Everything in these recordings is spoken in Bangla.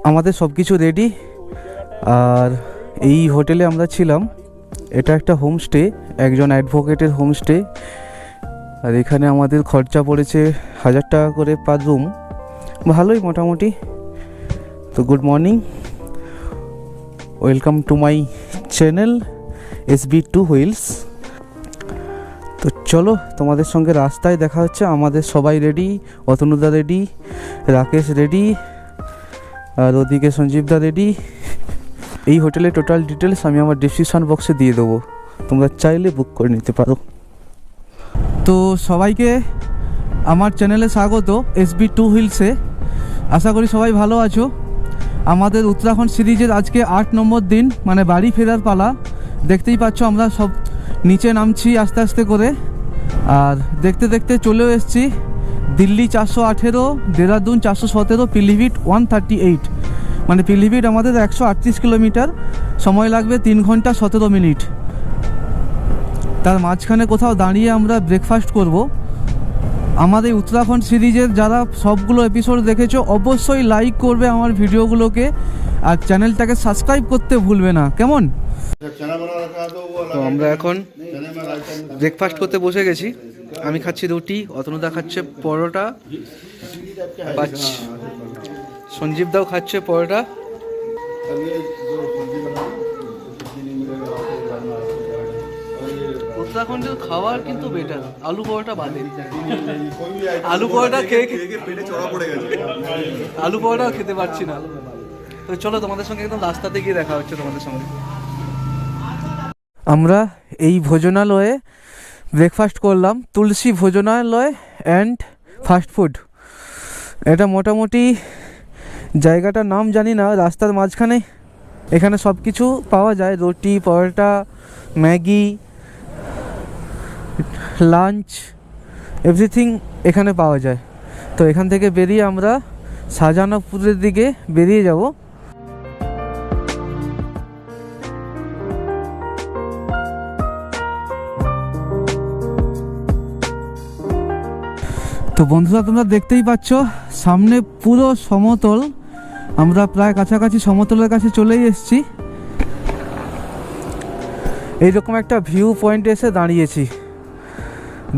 আমাদের সব কিছু রেডি। আর এই হোটেলে আমরা ছিলাম, এটা একটা হোমস্টে, একজন অ্যাডভোকেটের হোমস্টে। আর এখানে আমাদের খরচা পড়েছে 1000 টাকা করে পার রুম, ভালোই মোটামুটি। তো good morning, welcome to my channel SB2 wheels. তো চলো তোমাদের সঙ্গে রাস্তায় দেখা হচ্ছে। আমাদের সবাই রেডি, অতনুদা রেডি, রাকেশ রেডি, আর ওদিকে সঞ্জীবদা রেডি। এই হোটেলের টোটাল ডিটেলস আমি আমার ডিসক্রিপশন বক্সে দিয়ে দেবো, তোমরা চাইলে বুক করে নিতে পারো। তো সবাইকে আমার চ্যানেলে স্বাগত, SB2 হুইলসে। আশা করি সবাই ভালো আছো। আমাদের উত্তরাখণ্ড সিরিজের আজকে 8 নম্বর দিন, মানে বাড়ি ফেরার পালা। দেখতেই পাচ্ছ আমরা সব নিচে নামছি আস্তে আস্তে করে। আর দেখতে দেখতে চলেও এসেছি দিল্লি 418, দেরাদুন 417, পিলিভিট 138। মানে পিলিভিট আমাদের 138 কিলোমিটার, সময় লাগবে 3 ঘন্টা 17 মিনিট। তার মাঝখানে কোথাও দাঁড়িয়ে আমরা ব্রেকফাস্ট করব। আমাদের উত্তরাখণ্ড সিরিজের যারা সবগুলো এপিসোড দেখেছো অবশ্যই লাইক করবে আমার ভিডিওগুলোকে, আর চ্যানেলটাকে সাবস্ক্রাইব করতে ভুলবে না, কেমন? তো আমরা এখন ব্রেকফাস্ট করতে বসে গেছি। আমি খাচ্ছি রুটি, অতনুদা খাচ্ছে পরোটা, সঞ্জীবদাও খাচ্ছে পরোটা। উত্তরাখণ্ডের খাবার কিন্তু বেটার, আলু পরোটা বাদে। আলু পরোটা খেয়ে পেটে চড়া পড়ে গেছে, আলু পরোটা খেতে পারছি না। তো চলো তোমাদের সঙ্গে একদম রাস্তাতে গিয়ে দেখা হচ্ছে তোমাদের সঙ্গে। আমরা এই ভোজনালয়ে ব্রেকফাস্ট করলাম, তুলসী ভোজনালয় অ্যান্ড ফাস্টফুড। এটা মোটামুটি জায়গাটার নাম জানি না, রাস্তার মাঝখানে। এখানে সব কিছু পাওয়া যায়, রুটি, পরোটা, ম্যাগি, লাঞ্চ, এভরিথিং এখানে পাওয়া যায়। তো এখান থেকে বেরিয়ে আমরা শাহজাহানপুরের দিকে বেরিয়ে যাব। তো বন্ধুরা তোমরা দেখতেই পাচ্ছ সামনে পুরো সমতল, আমরা প্রায় কাছাকাছি সমতলের কাছে চলেই এসেছি। এইরকম একটা ভিউ পয়েন্টে এসে দাঁড়িয়েছি।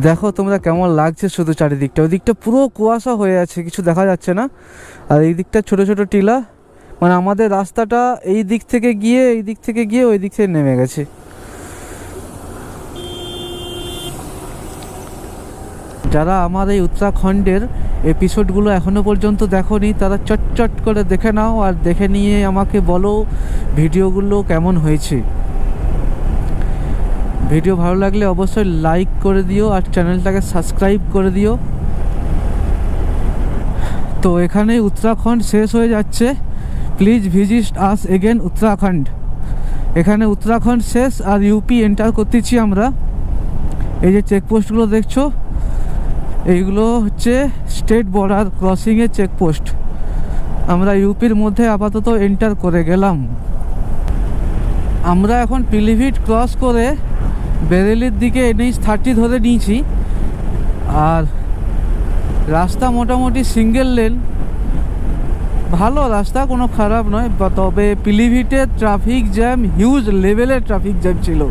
দেখো তোমরা কেমন লাগছে শুধু চারিদিকটা। ওই দিকটা পুরো কুয়াশা হয়ে আছে, কিছু দেখা যাচ্ছে না। আর এই দিকটা ছোট ছোট টিলা, মানে আমাদের রাস্তাটা এই দিক থেকে গিয়ে ওই দিক থেকে নেমে গেছে। যারা আমার এই উত্তরাখণ্ডের এপিসোডগুলো এখনও পর্যন্ত দেখোনি তারা চটচট করে দেখে নাও, আর দেখে নিয়ে আমাকে বলো ভিডিওগুলো কেমন হয়েছে। ভিডিও ভালো লাগলে অবশ্যই লাইক করে দিও আর চ্যানেলটাকে সাবস্ক্রাইব করে দিও। তো এখানে উত্তরাখণ্ড শেষ হয়ে যাচ্ছে। Please visit us again Uttarakhand. এখানে উত্তরাখণ্ড শেষ আর ইউপি এন্টার করতেছি আমরা। এই যে চেকপোস্টগুলো দেখছো, এইগুলো হচ্ছে স্টেট বর্ডার ক্রসিংয়ের চেকপোস্ট। আমরা ইউপির মধ্যে আপাতত এন্টার করে গেলাম। আমরা এখন পিলিভিট ক্রস করে বেরেলির দিকে NH30 ধরে নিয়েছি। আর রাস্তা মোটামুটি সিঙ্গেল লেন, ভালো রাস্তা, কোনো খারাপ নয়। তবে পিলিভিটের ট্রাফিক জ্যাম, হিউজ লেভেলের ট্রাফিক জ্যাম ছিল,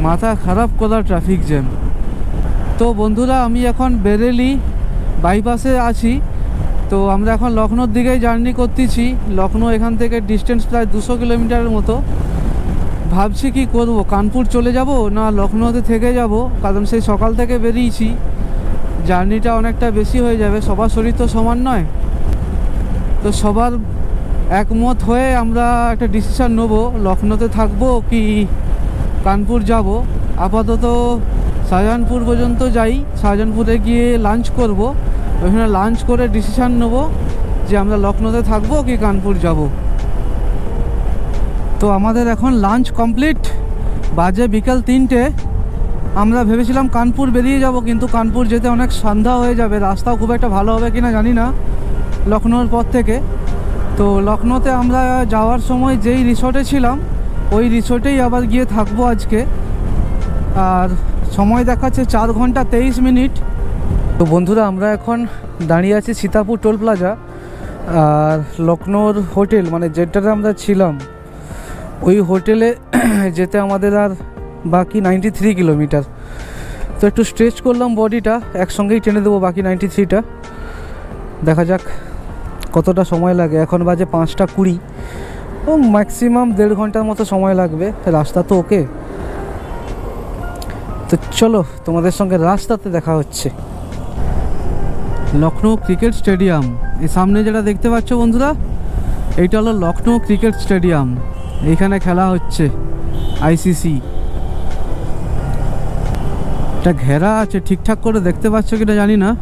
মাথা খারাপ করা ট্রাফিক জ্যাম। তো বন্ধুরা আমি এখন বেরেলি বাইপাসে আছি। তো আমরা এখন লখনৌর দিকেই জার্নি করতেছি। লখনৌ এখান থেকে ডিস্টেন্স প্রায় 200 কিলোমিটারের মতো। ভাবছি কি করব, কানপুর চলে যাব না লখনৌতে থেকে যাব, কারণ সেই সকাল থেকে বেরিয়েছি, জার্নিটা অনেকটা বেশি হয়ে যাবে। সবার শরীর তো সমান নয়, তো সবার একমত হয়ে আমরা একটা ডিসিশান নেব, লখনৌতে থাকবো কি কানপুর যাব। আপাতত শাহজাহানপুর পর্যন্ত যাই, শাহজাহানপুরে গিয়ে লাঞ্চ করব, ওইখানে লাঞ্চ করে ডিসিশান নেব যে আমরা লখনৌতে থাকবো কি কানপুর যাব। তো আমাদের এখন লাঞ্চ কমপ্লিট, বাজে বিকাল 3টে। আমরা ভেবেছিলাম কানপুর বেরিয়ে যাব, কিন্তু কানপুর যেতে অনেক সন্ধ্যা হয়ে যাবে, রাস্তাও খুব একটা ভালো হবে কিনা জানি না লখনৌর পর থেকে। তো লখনৌতে আমরা যাওয়ার সময় যেই রিসর্টে ছিলাম ওই রিসর্টেই আবার গিয়ে থাকবো আজকে। আর সময় দেখাচ্ছে 4 ঘন্টা 23 মিনিট। তো বন্ধুরা আমরা এখন দাঁড়িয়ে আছি সীতাপুর টোল প্লাজা। আর লখনৌর হোটেল মানে যেটাতে আমরা ছিলাম ওই হোটেলে যেতে আমাদের আর বাকি 93 কিলোমিটার। তো একটু স্ট্রেচ করলাম বডিটা, একসঙ্গেই টেনে দেবো বাকি 93টা। দেখা যাক কতটা সময় লাগে। এখন বাজে 5টা 20, ও ম্যাক্সিমাম 1.5 ঘন্টার মতো সময় লাগবে। রাস্তা তো ওকে। তো চলো তোমাদের সঙ্গে রাস্তাতে দেখা হচ্ছে। লখনৌ ক্রিকেট স্টেডিয়াম, এই সামনে যেটা দেখতে পাচ্ছ বন্ধুরা, এইটা হলো লখনৌ ক্রিকেট স্টেডিয়াম। এইখানে খেলা হচ্ছে আইসিসি। এটা ঘেরা আছে, ঠিকঠাক করে দেখতে পাচ্ছ কিনা জানি না।